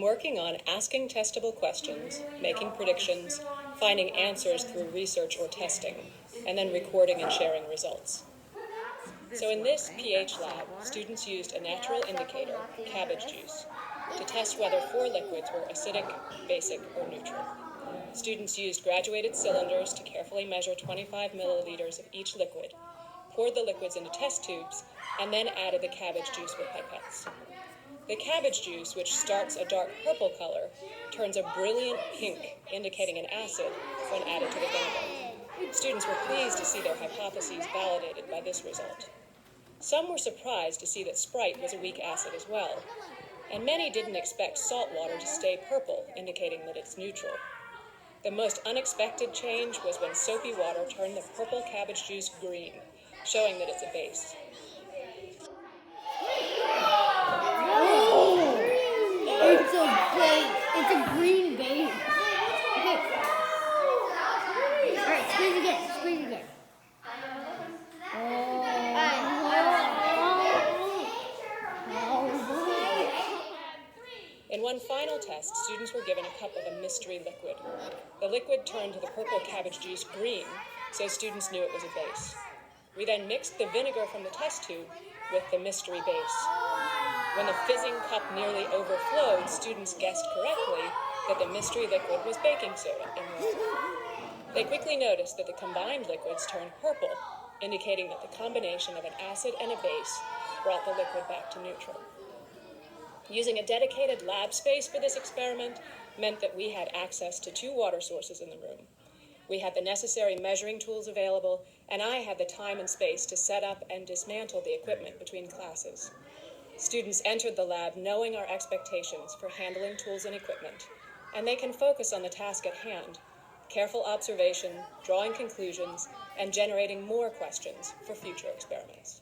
working on asking testable questions, making predictions, finding answers through research or testing, and then recording and sharing results. So in this pH lab, students used a natural indicator, cabbage juice, to test whether 4 liquids were acidic, basic, or neutral. Students used graduated cylinders to carefully measure 25 milliliters of each liquid, poured the liquids into test tubes, and then added the cabbage juice with pipettes. The cabbage juice, which starts a dark purple color, turns a brilliant pink, indicating an acid, when added to the vinegar. Students were pleased to see their hypotheses validated by this result. Some were surprised to see that Sprite was a weak acid as well, and many didn't expect saltwater to stay purple, indicating that it's neutral. The most unexpected change was when soapy water turned the purple cabbage juice green, showing that it's a base. It's a green base. Okay. Alright, squeeze again. In one final test, students were given a cup of a mystery liquid. The liquid turned the purple cabbage juice green, so students knew it was a base. We then mixed the vinegar from the test tube with the mystery base. When the fizzing cup nearly overflowed, students guessed correctly that the mystery liquid was baking soda in water. They quickly noticed that the combined liquids turned purple, indicating that the combination of an acid and a base brought the liquid back to neutral. Using a dedicated lab space for this experiment meant that we had access to 2 water sources in the room. We had the necessary measuring tools available, and I had the time and space to set up and dismantle the equipment between classes. Students entered the lab knowing our expectations for handling tools and equipment, and they can focus on the task at hand, careful observation, drawing conclusions, and generating more questions for future experiments.